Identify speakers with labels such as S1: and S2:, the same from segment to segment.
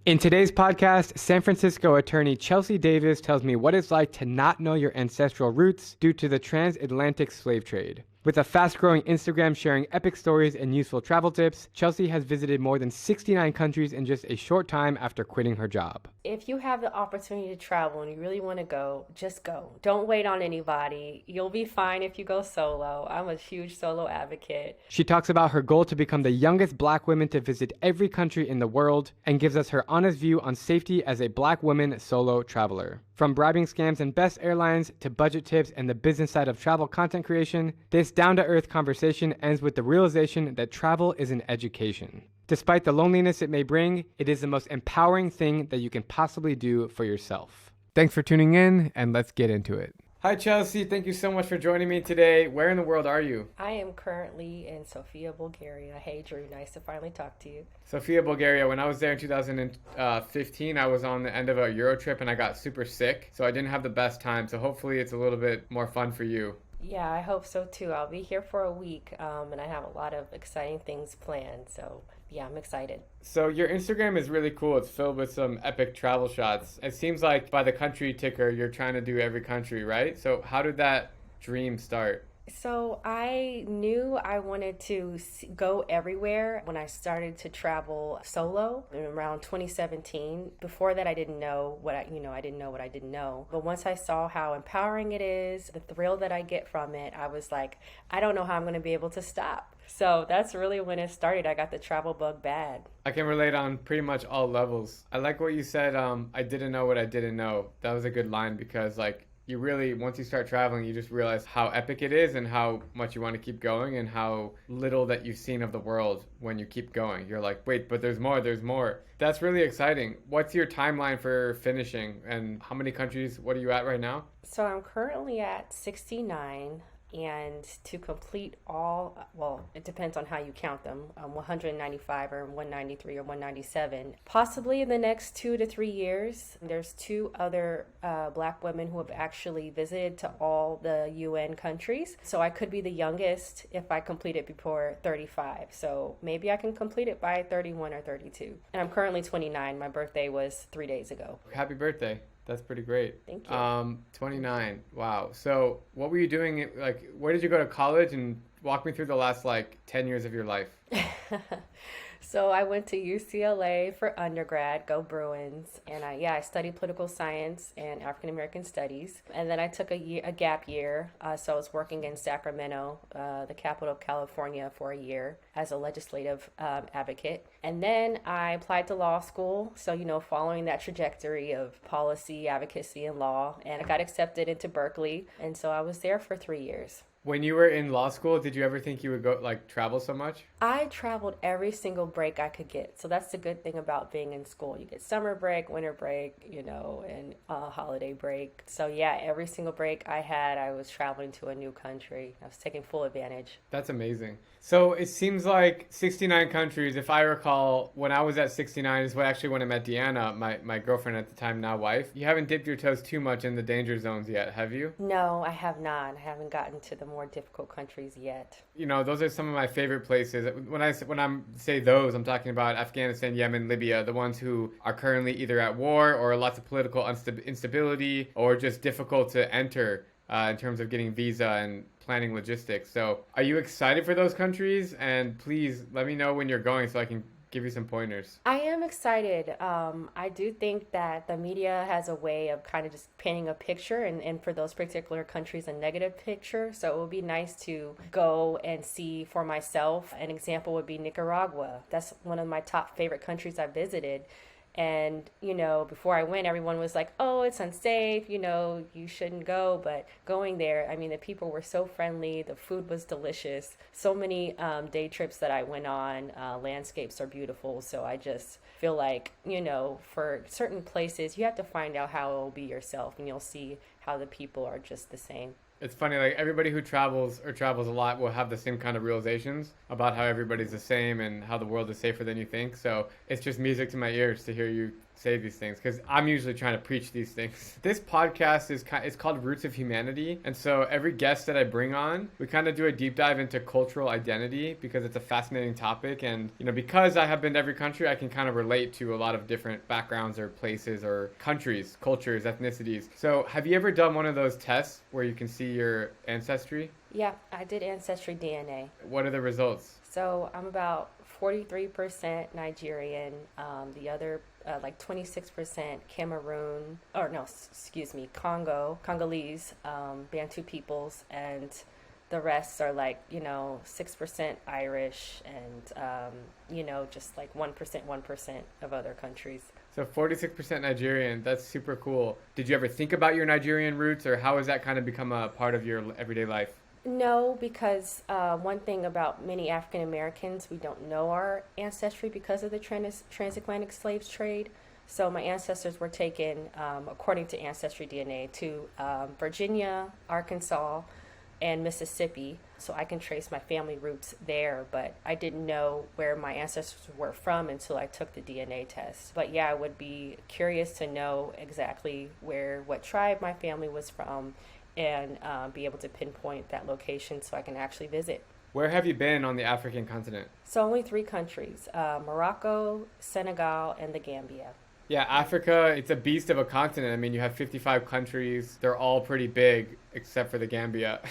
S1: In today's podcast, San Francisco attorney Chelsea Davis tells me what it's like to not know your ancestral roots due to the transatlantic slave trade. With a fast-growing Instagram sharing epic stories and useful travel tips, Chelsea has visited more than 69 countries in just a short time after quitting her job.
S2: If you have the opportunity to travel and you really want to go, just go. Don't wait on anybody. You'll be fine if you go solo. I'm a huge solo advocate.
S1: She talks about her goal to become the youngest Black woman to visit every country in the world and gives us her honest view on safety as a Black woman solo traveler. From bribing scams and best airlines to budget tips and the business side of travel content creation, this down-to-earth conversation ends with the realization that travel is an education. Despite the loneliness it may bring, it is the most empowering thing that you can possibly do for yourself. Thanks for tuning in, and let's get into it. Hi, Chelsea. Thank you so much for joining me today. Where in the world are you?
S2: I am currently in Sofia, Bulgaria. Hey, Drew. Nice to finally talk to you.
S1: Sofia, Bulgaria. When I was there in 2015, I was on the end of a Euro trip and I got super sick, so I didn't have the best time. So hopefully it's a little bit more fun for you.
S2: Yeah, I hope so too. I'll be here for a week, and I have a lot of exciting things planned. So yeah, I'm excited.
S1: So your Instagram is really cool. It's filled with some epic travel shots. It seems like by the country ticker, you're trying to do every country, right? So how did that dream start?
S2: So I knew I wanted to go everywhere when I started to travel solo in around 2017. Before that, I didn't know what I didn't know what I didn't know. But once I saw how empowering it is, the thrill that I get from it, I was like, I don't know how I'm going to be able to stop. So that's really when it started. I got the travel bug bad.
S1: I can relate on pretty much all levels. I like what you said, I didn't know what I didn't know. That was a good line because you really, once you start traveling, you just realize how epic it is and how much you want to keep going and how little that you've seen of the world when you keep going. You're like, wait, but there's more. That's really exciting. What's your timeline for finishing and how many countries, what are you at right now?
S2: So I'm currently at 69. And to complete all, well, it depends on how you count them, 195 or 193 or 197, possibly in the next 2 to 3 years. There's 2 other Black women who have actually visited to all the UN countries. So I could be the youngest if I complete it before 35. So maybe I can complete it by 31 or 32. And I'm currently 29. My birthday was 3 days ago.
S1: Happy birthday. That's pretty great.
S2: Thank you.
S1: 29. Wow. So what were you doing? Where did you go to college? And walk me through the last 10 years of your life.
S2: So I went to UCLA for undergrad, go Bruins, and I studied political science and African American studies. And then I took a gap year, so I was working in Sacramento, the capital of California, for a year as a legislative advocate. And then I applied to law school, so following that trajectory of policy, advocacy, and law, and I got accepted into Berkeley, and so I was there for 3 years.
S1: When you were in law school, did you ever think you would go travel so much?
S2: I traveled every single break I could get. So that's the good thing about being in school. You get summer break, winter break, and holiday break. So yeah, every single break I had, I was traveling to a new country. I was taking full advantage.
S1: That's amazing. So it seems like 69 countries. If I recall, when I was at 69 is when I met Deanna, my girlfriend at the time, now wife. You haven't dipped your toes too much in the danger zones yet, have you?
S2: No, I have not. I haven't gotten to the more difficult countries yet.
S1: Those are some of my favorite places. When I say those, I'm talking about Afghanistan, Yemen, Libya, the ones who are currently either at war or lots of political instability or just difficult to enter in terms of getting visa and planning logistics. So are you excited for those countries? And please let me know when you're going so I can give you some pointers.
S2: I am excited. I do think that the media has a way of kind of just painting a picture and for those particular countries a negative picture. So it would be nice to go and see for myself. An example would be Nicaragua. That's one of my top favorite countries I visited. And, before I went, everyone was like, oh, it's unsafe, you shouldn't go. But going there, the people were so friendly. The food was delicious. So many day trips that I went on, landscapes are beautiful. So I just feel like, for certain places, you have to find out how it will be yourself. And you'll see how the people are just the same.
S1: It's funny, everybody who travels or travels a lot will have the same kind of realizations about how everybody's the same and how the world is safer than you think. So it's just music to my ears to hear you say these things because I'm usually trying to preach these things. This podcast it's called Roots of Humanity. And so every guest that I bring on, we kind of do a deep dive into cultural identity because it's a fascinating topic. And, because I have been to every country, I can kind of relate to a lot of different backgrounds or places or countries, cultures, ethnicities. So have you ever done one of those tests where you can see your ancestry?
S2: Yeah, I did Ancestry DNA.
S1: What are the results?
S2: So I'm about 43% Nigerian, the other like 26% Cameroon, Congolese, Bantu peoples, and the rest are like, 6% Irish and, just like 1% of other countries.
S1: So 46% Nigerian, that's super cool. Did you ever think about your Nigerian roots, or how has that kind of become a part of your everyday life?
S2: No, because one thing about many African Americans, we don't know our ancestry because of the transatlantic slaves trade. So my ancestors were taken, according to Ancestry DNA, to Virginia, Arkansas, and Mississippi. So I can trace my family roots there, but I didn't know where my ancestors were from until I took the DNA test. But yeah, I would be curious to know exactly what tribe my family was from, and be able to pinpoint that location so I can actually visit.
S1: Where have you been on the African continent?
S2: So only 3 countries, Morocco, Senegal, and the Gambia.
S1: Yeah, Africa, it's a beast of a continent. I mean, you have 55 countries. They're all pretty big, except for the Gambia.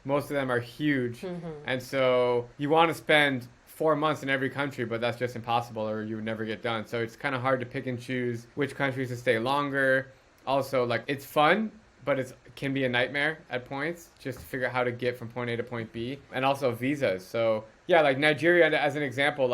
S1: Most of them are huge. Mm-hmm. And so you want to spend 4 months in every country, but that's just impossible, or you would never get done. So it's kind of hard to pick and choose which countries to stay longer. Also, it's fun, but it can be a nightmare at points just to figure out how to get from point A to point B. And also visas. So yeah, Nigeria, as an example,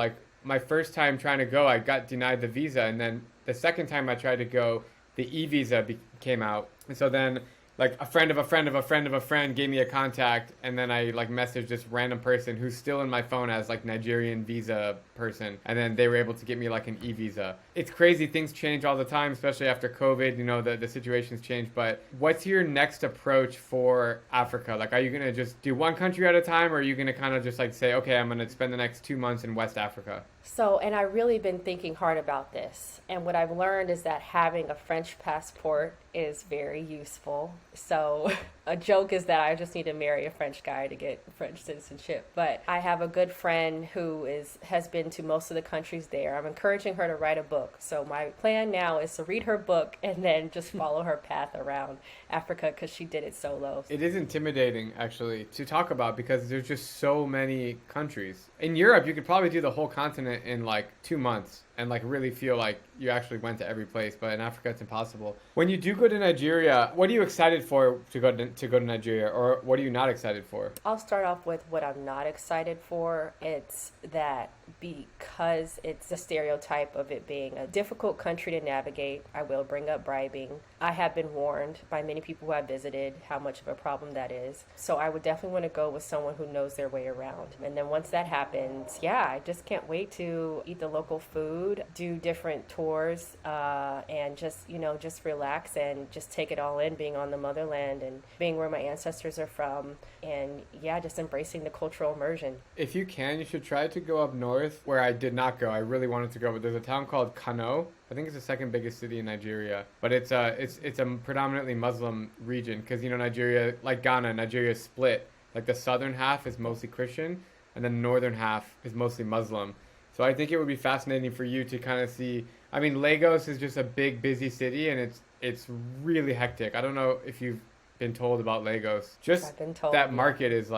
S1: my first time trying to go, I got denied the visa. And then the second time I tried to go, the e-visa came out. And so then a friend of a friend of a friend of a friend gave me a contact, and then I messaged this random person who's still in my phone as Nigerian visa person, and then they were able to get me an e-visa. It's crazy, things change all the time, especially after COVID, the situation's changed. But what's your next approach for Africa? Are you gonna just do one country at a time, or are you gonna kind of just say, okay, I'm gonna spend the next 2 months in West Africa?
S2: So, and I've really been thinking hard about this. And what I've learned is that having a French passport is very useful. So a joke is that I just need to marry a French guy to get French citizenship. But I have a good friend who has been to most of the countries there. I'm encouraging her to write a book. So my plan now is to read her book and then just follow her path around Africa because she did it solo.
S1: It is intimidating, actually, to talk about because there's just so many countries. In Europe, you could probably do the whole continent in 2 months and really feel like you actually went to every place. But in Africa, it's impossible. When you do go to Nigeria, what are you excited for to go to Nigeria, or what are you not excited for?
S2: I'll start off with what I'm not excited for. It's that because it's a stereotype of it being a difficult country to navigate, I will bring up bribing. I have been warned by many people who I've visited how much of a problem that is. So I would definitely want to go with someone who knows their way around. And then once that happens, I just can't wait to eat the local food, do different tours, and just relax and just take it all in, being on the motherland and being where my ancestors are from, and just embracing the cultural immersion.
S1: If you can, you should try to go up north, where I did not go. I really wanted to go, but there's a town called Kano. I think it's the second biggest city in Nigeria, but it's a predominantly Muslim region because Nigeria, like Ghana, Nigeria is split. The southern half is mostly Christian, and the northern half is mostly Muslim. So I think it would be fascinating for you to kind of see. I mean, Lagos is just a big, busy city, and it's really hectic. I don't know if you've been told about Lagos. Just that market is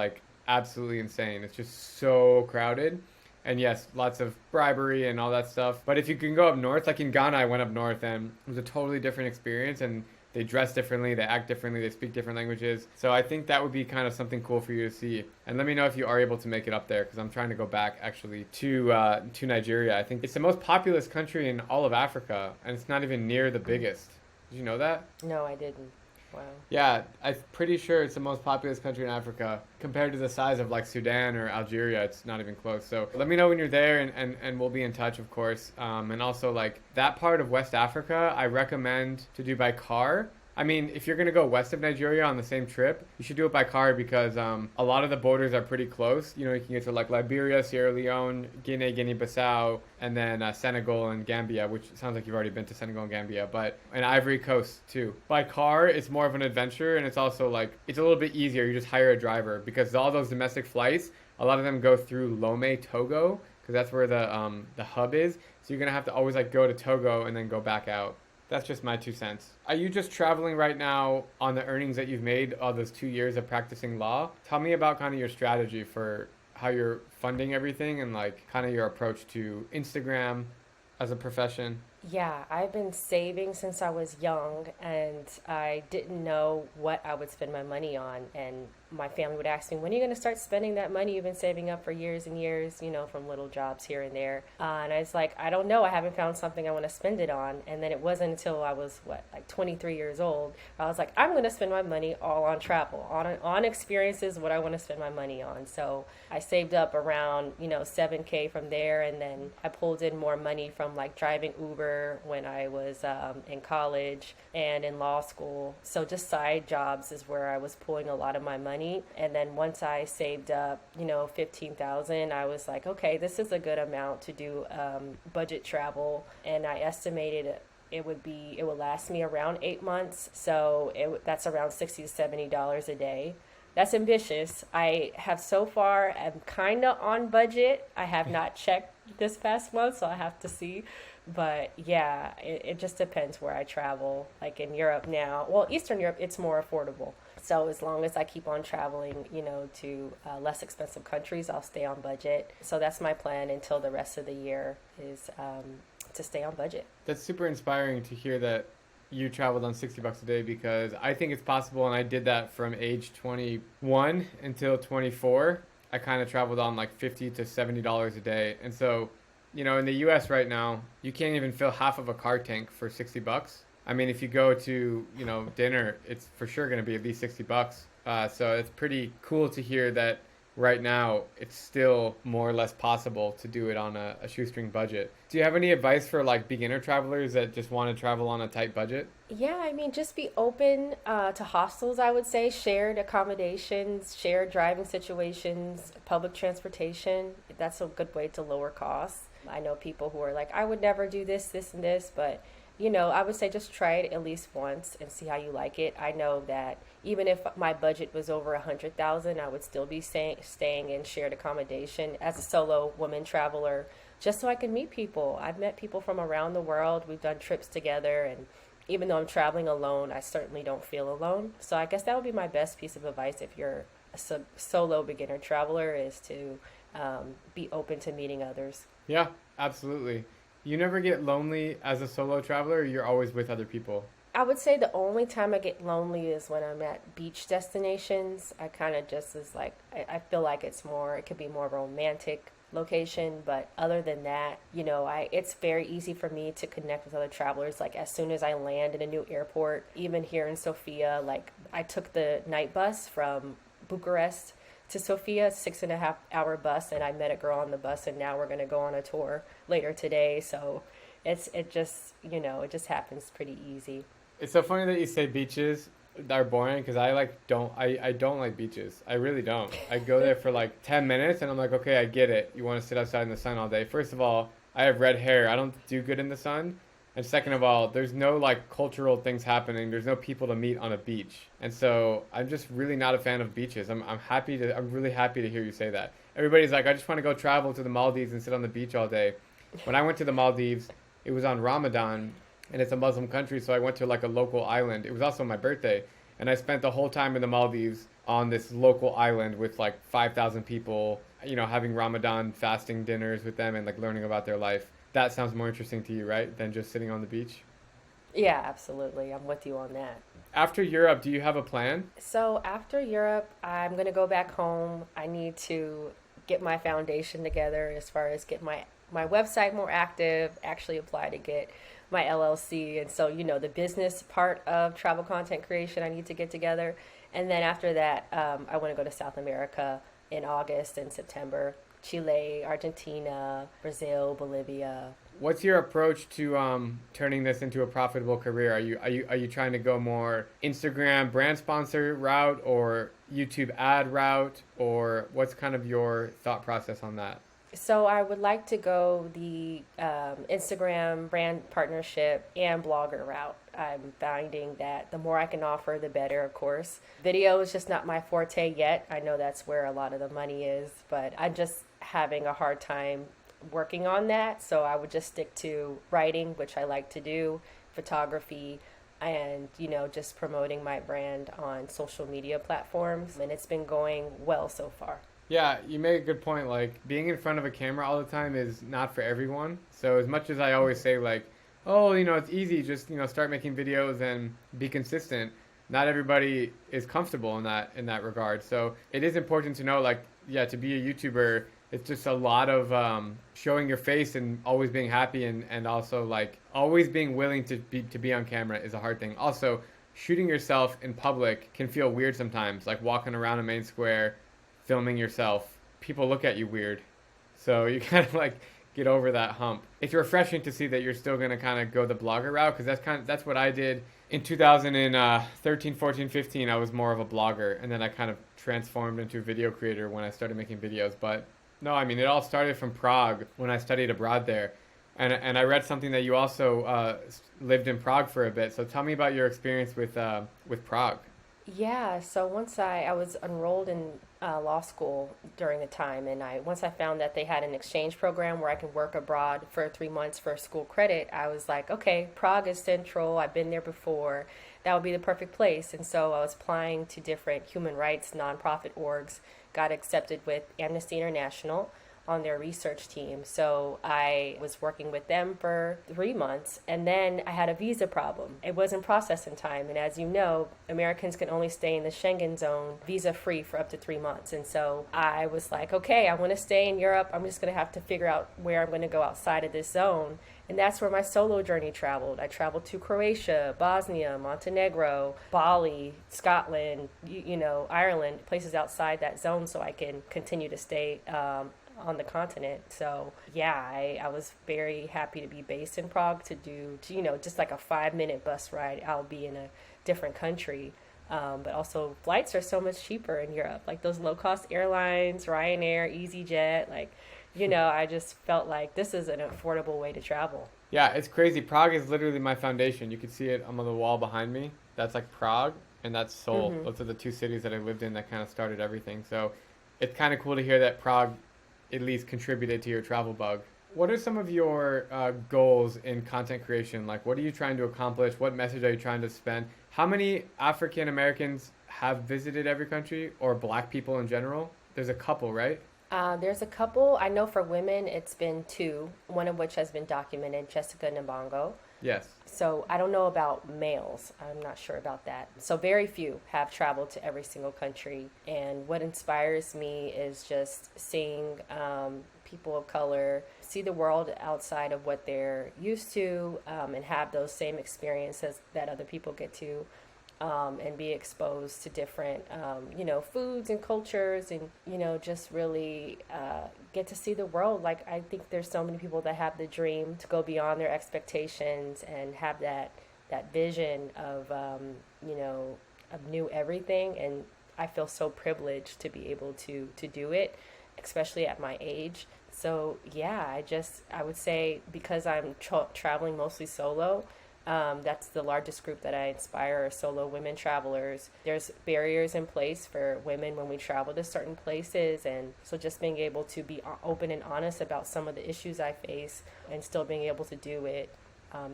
S1: absolutely insane. It's just so crowded. And yes, lots of bribery and all that stuff. But if you can go up north, in Ghana, I went up north and it was a totally different experience. And they dress differently, they act differently, they speak different languages. So I think that would be kind of something cool for you to see. And let me know if you are able to make it up there, because I'm trying to go back actually to Nigeria. I think it's the most populous country in all of Africa, and it's not even near the biggest. Did you know that?
S2: No, I didn't. Wow.
S1: Yeah, I'm pretty sure it's the most populous country in Africa. Compared to the size of Sudan or Algeria, it's not even close. So let me know when you're there, and we'll be in touch, of course. And also that part of West Africa, I recommend to do by car. I mean, if you're going to go west of Nigeria on the same trip, you should do it by car because a lot of the borders are pretty close. You know, you can get to like Liberia, Sierra Leone, Guinea, Guinea-Bissau, and then Senegal and Gambia, which sounds like you've already been to Senegal and Gambia, but and Ivory Coast too. By car, it's more of an adventure, and it's also like, it's a little bit easier. You just hire a driver because all those domestic flights, a lot of them go through Lomé, Togo, because that's where the hub is. So you're going to have to always like go to Togo and then go back out. That's just my 2 cents. Are you just traveling right now on the earnings that you've made all those 2 years of practicing law? Tell me about kind of your strategy for how you're funding everything and like kind of your approach to Instagram as a profession.
S2: Yeah, I've been saving since I was young, and I didn't know what I would spend my money on. And my family would ask me, when are you going to start spending that money you've been saving up for years and years, you know, from little jobs here and there? And I was like, I don't know. I haven't found something I want to spend it on. And then it wasn't until I was, like 23 years old, I was like, I'm going to spend my money all on travel, on experiences, what I want to spend my money on. So I saved up around, $7K from there. And then I pulled in more money from like driving Uber when I was in college and in law school. So just side jobs is where I was pulling a lot of my money. And then once I saved up, 15,000, I was like, okay, this is a good amount to do budget travel. And I estimated it would last me around 8 months. So that's around $60 to $70 a day. That's ambitious. I have so far, I'm kind of on budget. I have not checked this past month, so I have to see. But yeah, it just depends where I travel. Like in Europe now, well, Eastern Europe, it's more affordable. So as long as I keep on traveling, to less expensive countries, I'll stay on budget. So that's my plan until the rest of the year is to stay on budget.
S1: That's super inspiring to hear that you traveled on $60 a day, because I think it's possible, and I did that from age 21 until 24. I kind of traveled on like $50 to $70 a day. And so, in the US right now, you can't even fill half of a car tank for $60. I mean, if you go to, dinner, it's for sure going to be at least $60. So it's pretty cool to hear that right now it's still more or less possible to do it on a shoestring budget. Do you have any advice for like beginner travelers that just want to travel on a tight budget?
S2: Yeah, I mean, just be open to hostels, I would say, shared accommodations, shared driving situations, public transportation. That's a good way to lower costs. I know people who are like, I would never do this, and this, but I would say just try it at least once and see how you like it. I know that even if my budget was over 100,000, I would still be staying in shared accommodation as a solo woman traveler, just so I can meet people. I've met people from around the world. We've done trips together, and even though I'm traveling alone, I certainly don't feel alone. So I guess that would be my best piece of advice if you're a solo beginner traveler, is to be open to meeting others.
S1: Yeah, absolutely. You never get lonely as a solo traveler, or you're always with other people?
S2: I would say the only time I get lonely is when I'm at beach destinations. I kind of just is like, I feel like it could be more romantic location, but other than that, it's very easy for me to connect with other travelers. Like as soon as I land in a new airport, even here in Sofia, like I took the night bus from Bucharest to Sofia, 6.5 hour bus, and I met a girl on the bus, and now we're going to go on a tour later today. So it just happens pretty easy.
S1: It's so funny that you say beaches are boring, because I don't like beaches. I really don't. I go there for like 10 minutes and I'm like, okay, I get it. You want to sit outside in the sun all day. First of all, I have red hair. I don't do good in the sun. And second of all, there's no like cultural things happening. There's no people to meet on a beach. And so I'm just really not a fan of beaches. I'm really happy to hear you say that. Everybody's like, I just want to go travel to the Maldives and sit on the beach all day. When I went to the Maldives, it was on Ramadan, and it's a Muslim country, so I went to like a local island. It was also my birthday, and I spent the whole time in the Maldives on this local island with like 5,000 people, having Ramadan fasting dinners with them and like learning about their life. That sounds more interesting to you, right, than just sitting on the beach?
S2: Yeah, absolutely. I'm with you on that.
S1: After Europe, do you have a plan?
S2: So after Europe, I'm going to go back home. I need to get my foundation together as far as get my website more active, actually apply to get my LLC. And so, the business part of travel content creation I need to get together. And then after that, I want to go to South America in August and September. Chile, Argentina, Brazil, Bolivia,
S1: What's your approach to turning this into a profitable career? Are you trying to go more Instagram brand sponsor route or YouTube ad route, or what's kind of your thought process on that?
S2: So I would like to go the Instagram brand partnership and blogger route. I'm finding that the more I can offer, the better, of course. Video is just not my forte yet. I know that's where a lot of the money is, but I'm just having a hard time working on that. So I would just stick to writing, which I like to do, photography, and just promoting my brand on social media platforms. And it's been going well so far.
S1: Yeah, you make a good point. Like, being in front of a camera all the time is not for everyone. So as much as I always say, like, oh, it's easy, just, start making videos and be consistent, not everybody is comfortable in that regard. So it is important to know, like, yeah, to be a YouTuber, it's just a lot of showing your face and always being happy, and also, like, always being willing to be on camera is a hard thing. Also, shooting yourself in public can feel weird sometimes, like walking around a main square filming yourself. People look at you weird. So you kind of like get over that hump. It's refreshing to see that you're still going to kind of go the blogger route, because that's what I did in 2013, 14, 15. I was more of a blogger, and then I kind of transformed into a video creator when I started making videos. But no, I mean, it all started from Prague when I studied abroad there. And I read something that you also lived in Prague for a bit. So tell me about your experience with Prague.
S2: Yeah, so once I was enrolled in law school during the time, and once I found that they had an exchange program where I could work abroad for 3 months for school credit, I was like, okay, Prague is central. I've been there before. That would be the perfect place. And so I was applying to different human rights nonprofit orgs, got accepted with Amnesty International on their research team. So I was working with them for 3 months, and then I had a visa problem. It wasn't processed in time, and as you know, Americans can only stay in the Schengen zone visa free for up to 3 months. And so I was like, okay, I want to stay in Europe. I'm just going to have to figure out where I'm going to go outside of this zone. And that's where my solo journey traveled. I traveled to Croatia, Bosnia, Montenegro, Bali, Scotland, Ireland, places outside that zone, so I can continue to stay on the continent. So yeah, I was very happy to be based in Prague to do, just like a 5-minute bus ride. I'll be in a different country. But also flights are so much cheaper in Europe, like those low cost airlines, Ryanair, EasyJet, like, I just felt like this is an affordable way to travel.
S1: Yeah, it's crazy. Prague is literally my foundation. You can see it on the wall behind me. That's like Prague, and that's Seoul.
S2: Mm-hmm.
S1: Those are the two cities that I lived in that kind of started everything. So it's kind of cool to hear that Prague at least contributed to your travel bug. What are some of your goals in content creation? Like, what are you trying to accomplish? What message are you trying to spend? How many African Americans have visited every country, or Black people in general? There's a couple, right?
S2: There's a couple. I know for women, it's been 2, one of which has been documented, Jessica Nabango.
S1: Yes.
S2: So I don't know about males. I'm not sure about that. So very few have traveled to every single country. And what inspires me is just seeing people of color see the world outside of what they're used to, and have those same experiences that other people get to, and be exposed to different, foods and cultures, and, just really get to see the world. Like, I think there's so many people that have the dream to go beyond their expectations and have that vision of, of new everything. And I feel so privileged to be able to do it, especially at my age. So yeah, I would say, because I'm traveling mostly solo, that's the largest group that I inspire, are solo women travelers. There's barriers in place for women when we travel to certain places, and so just being able to be open and honest about some of the issues I face and still being able to do it,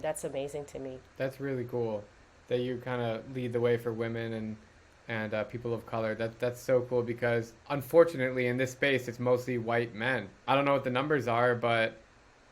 S2: that's amazing to me.
S1: That's really cool that you kind of lead the way for women and people of color. That's so cool, because unfortunately in this space it's mostly white men. I don't know what the numbers are, but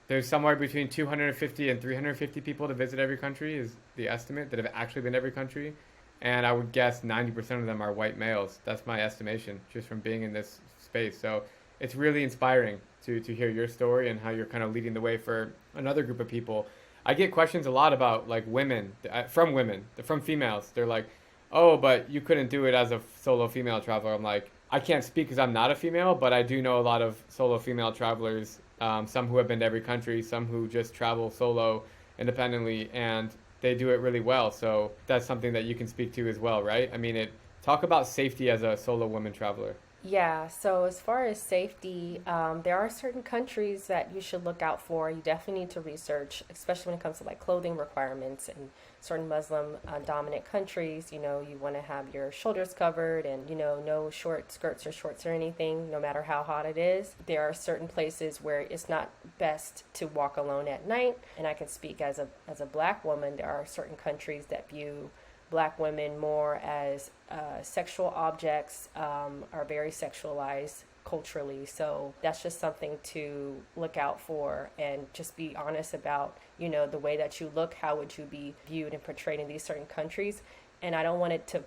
S1: there's somewhere between 250 and 350 people to visit every country is the estimate, that have actually been to every country. And I would guess 90% of them are white males. That's my estimation, just from being in this space. So it's really inspiring to hear your story and how you're kind of leading the way for another group of people. I get questions a lot about, like, women, from females. They're like, oh, but you couldn't do it as a solo female traveler. I'm like, I can't speak because I'm not a female, but I do know a lot of solo female travelers some who have been to every country, some who just travel solo independently, and they do it really well. So that's something that you can speak to as well, right? I mean, talk about safety as a solo woman traveler.
S2: Yeah, so as far as safety, there are certain countries that you should look out for. You definitely need to research, especially when it comes to like clothing requirements and certain Muslim dominant countries. You want to have your shoulders covered and, no short skirts or shorts or anything, no matter how hot it is. There are certain places where it's not best to walk alone at night. And I can speak as a black woman, there are certain countries that view black women more as sexual objects, are very sexualized culturally. So that's just something to look out for and just be honest about, the way that you look, how would you be viewed and portrayed in these certain countries. And I don't want it to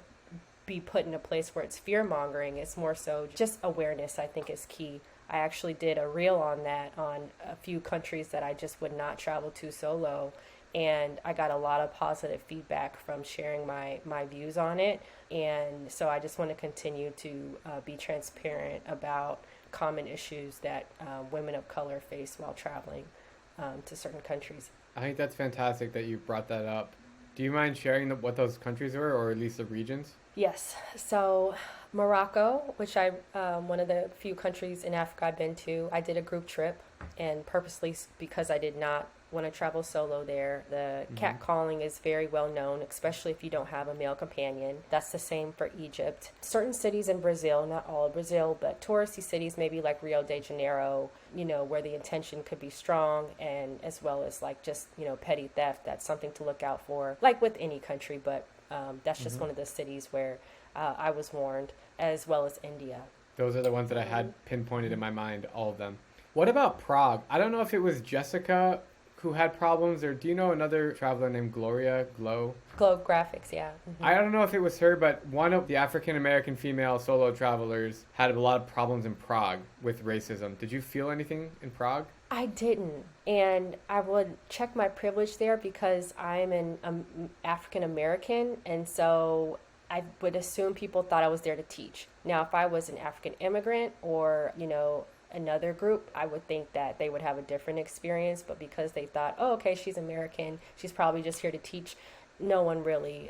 S2: be put in a place where it's fear mongering. It's more so just awareness, I think, is key. I actually did a reel on that on a few countries that I just would not travel to solo. And I got a lot of positive feedback from sharing my views on it. And so I just want to continue to be transparent about common issues that women of color face while traveling to certain countries.
S1: I think that's fantastic that you brought that up. Do you mind sharing what those countries were, or at least the regions?
S2: Yes. So Morocco, which one of the few countries in Africa I've been to, I did a group trip, and purposely because I did not want to travel solo there. The catcalling is very well known, especially if you don't have a male companion. That's the same for Egypt. Certain cities in Brazil, not all of Brazil, but touristy cities, maybe like Rio de Janeiro, where the intention could be strong, and as well as like just, petty theft. That's something to look out for, like with any country, but that's just one of the cities where I was warned, as well as India.
S1: Those are the ones that I had pinpointed in my mind, all of them. What about Prague? I don't know if it was Jessica who had problems, or do you know another traveler named Gloria Glow
S2: Graphics? Yeah.
S1: I don't know if it was her, but one of the African American female solo travelers had a lot of problems in Prague with racism. Did you feel anything in Prague?
S2: I didn't, and I would check my privilege there because I'm an African American, and so I would assume people thought I was there to teach. Now, if I was an African immigrant or, another group, I would think that they would have a different experience, but because they thought, oh, okay, she's American, she's probably just here to teach, no one really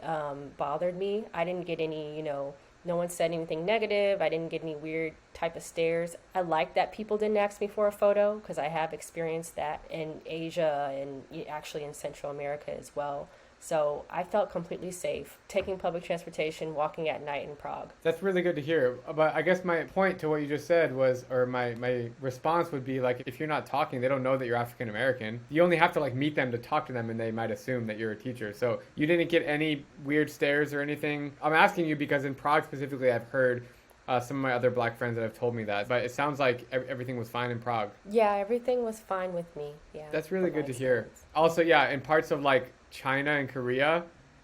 S2: bothered me. I didn't get any, no one said anything negative. I didn't get any weird type of stares. I like that people didn't ask me for a photo because I have experienced that in Asia and actually in Central America as well. So I felt completely safe taking public transportation, walking at night in Prague.
S1: That's really good to hear. But I guess my point to what you just said was, or my response would be like, if you're not talking, they don't know that you're African American. You only have to like meet them to talk to them, and they might assume that you're a teacher. So you didn't get any weird stares or anything. I'm asking you because in Prague specifically, I've heard some of my other black friends that have told me that. But it sounds like everything was fine in Prague.
S2: Yeah, everything was fine with me. Yeah.
S1: That's really good to hear. Also, yeah, in parts of like China and Korea,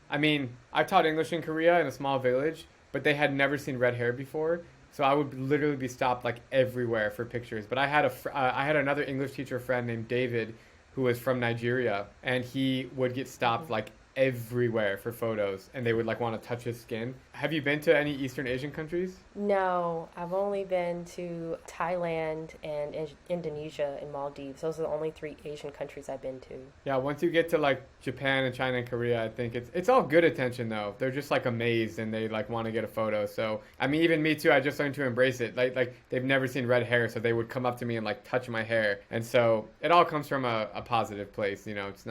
S1: I mean, I taught English in Korea in a small village, but they had never seen red hair before. So I would literally be stopped like everywhere for pictures. But I had another English teacher friend named David who was from Nigeria, and he would get stopped like everywhere for photos, and they would like want to touch his skin. Have you been to any Eastern Asian countries?
S2: No, I've only been to Thailand and Indonesia and Maldives. Those are the only 3 Asian countries I've been to.
S1: Yeah, once you get to like Japan and China and Korea, I think it's all good attention though. They're just like amazed and they like want to get a photo. So I mean, even me too, I just learned to embrace it. Like they've never seen red hair, so they would come up to me and like touch my hair. And so it all comes from a positive place, it's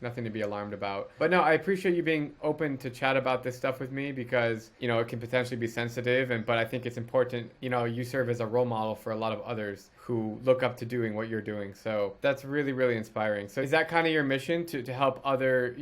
S1: nothing to be alarmed about. But no, I appreciate you being open to chat about this stuff with me because, it can potentially be sensitive. But I think it's important, you serve as a role model for a lot of others who look up to doing what you're doing. So that's really, really inspiring. So is that kind of your mission to help other,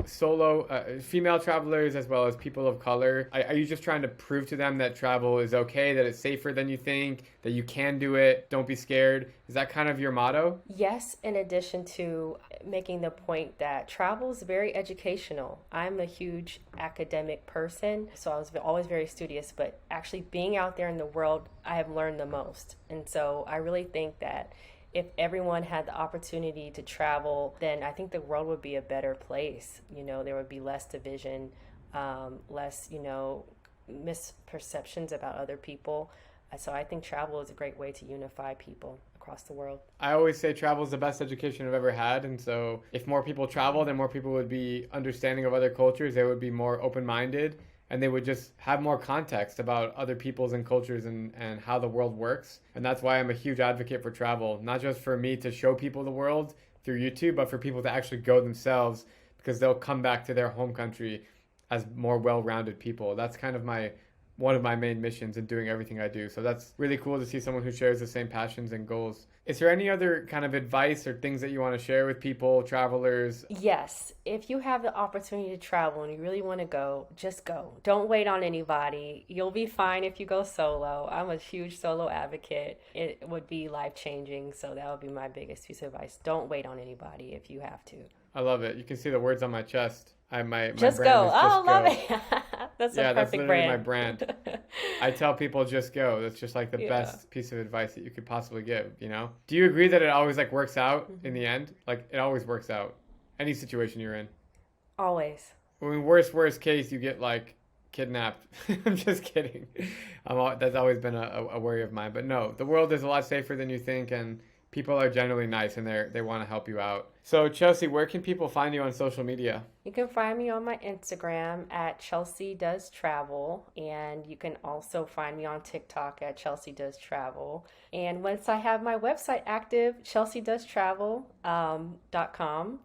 S1: solo female travelers as well as people of color? Are you just trying to prove to them that travel is okay, that it's safer than you think, that you can do it, don't be scared? Is that kind of your motto?
S2: Yes, in addition to making the point that travel is very educational. I'm a huge academic person, so I was always very studious, but actually being out there in the world, I have learned the most. And so I really think that if everyone had the opportunity to travel, then I think the world would be a better place. There would be less division, less, misperceptions about other people. So I think travel is a great way to unify people across across the world.
S1: I always say travel is the best education I've ever had. And so if more people travel, then more people would be understanding of other cultures. They would be more open-minded, and they would just have more context about other peoples and cultures and how the world works. And that's why I'm a huge advocate for travel, not just for me to show people the world through YouTube, but for people to actually go themselves, because they'll come back to their home country as more well-rounded people. That's kind of one of my main missions in doing everything I do. So that's really cool to see someone who shares the same passions and goals. Is there any other kind of advice or things that you want to share with people, travelers?
S2: Yes, if you have the opportunity to travel and you really want to go, just go. Don't wait on anybody. You'll be fine if you go solo. I'm a huge solo advocate. It would be life-changing, so that would be my biggest piece of advice. Don't wait on anybody if you have to.
S1: I love it. You can see the words on my chest. My
S2: just
S1: brand
S2: go.
S1: is just
S2: Love
S1: go.
S2: it. That's
S1: Yeah,
S2: a
S1: that's
S2: perfect
S1: literally my
S2: brand.
S1: brand. I tell people just go. That's just like the
S2: Yeah.
S1: best piece of advice that you could possibly give, you know? Do you agree that it always like works out in the end? Like it always works out. Any situation you're in.
S2: Always.
S1: I mean, worst case, you get like kidnapped. I'm just kidding. That's always been a worry of mine. But no, the world is a lot safer than you think, and people are generally nice, and they want to help you out. So Chelsea, where can people find you on social media?
S2: You can find me on my Instagram at Chelsea Does Travel, and you can also find me on TikTok at Chelsea Does Travel. And once I have my website active, chelseadoestravel.com.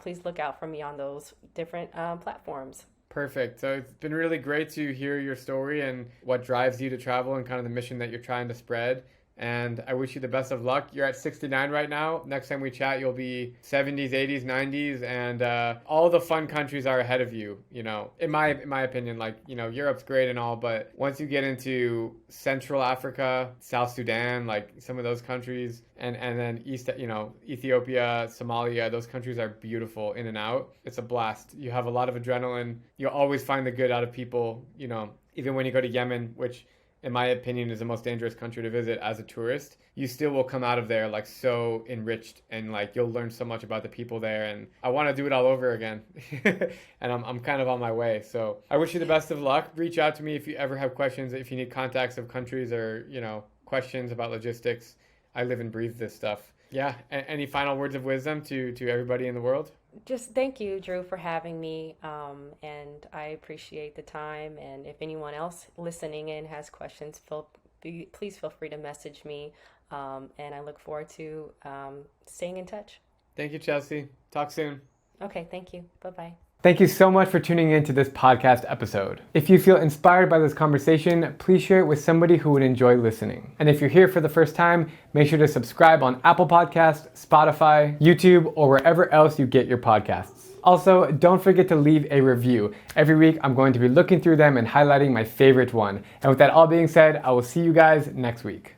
S2: Please look out for me on those different platforms.
S1: Perfect. So it's been really great to hear your story and what drives you to travel and kind of the mission that you're trying to spread. And I wish you the best of luck. You're at 69 right now. Next time we chat, you'll be 70s, 80s, 90s, and all the fun countries are ahead of you. You know, in my opinion, like, you know, Europe's great and all, but once you get into Central Africa, South Sudan, like some of those countries, and then Ethiopia, Somalia, those countries are beautiful in and out. It's a blast. You have a lot of adrenaline. You'll always find the good out of people. You know, even when you go to Yemen, which in my opinion is the most dangerous country to visit as a tourist, you still will come out of there like so enriched, and like you'll learn so much about the people there, and I want to do it all over again. And I'm kind of on my way. So I wish you the best of luck. Reach out to me if you ever have questions, if you need contacts of countries or, you know, questions about logistics. I live and breathe this stuff. Yeah. Any final words of wisdom to everybody in the world?
S2: Just thank you, Drew, for having me, and I appreciate the time. And if anyone else listening in has questions, please feel free to message me, and I look forward to staying in touch.
S1: Thank you, Chelsea. Talk soon.
S2: Okay, thank you. Bye-bye.
S1: Thank you so much for tuning in to this podcast episode. If you feel inspired by this conversation, please share it with somebody who would enjoy listening. And if you're here for the first time, make sure to subscribe on Apple Podcasts, Spotify, YouTube, or wherever else you get your podcasts. Also, don't forget to leave a review. Every week, I'm going to be looking through them and highlighting my favorite one. And with that all being said, I will see you guys next week.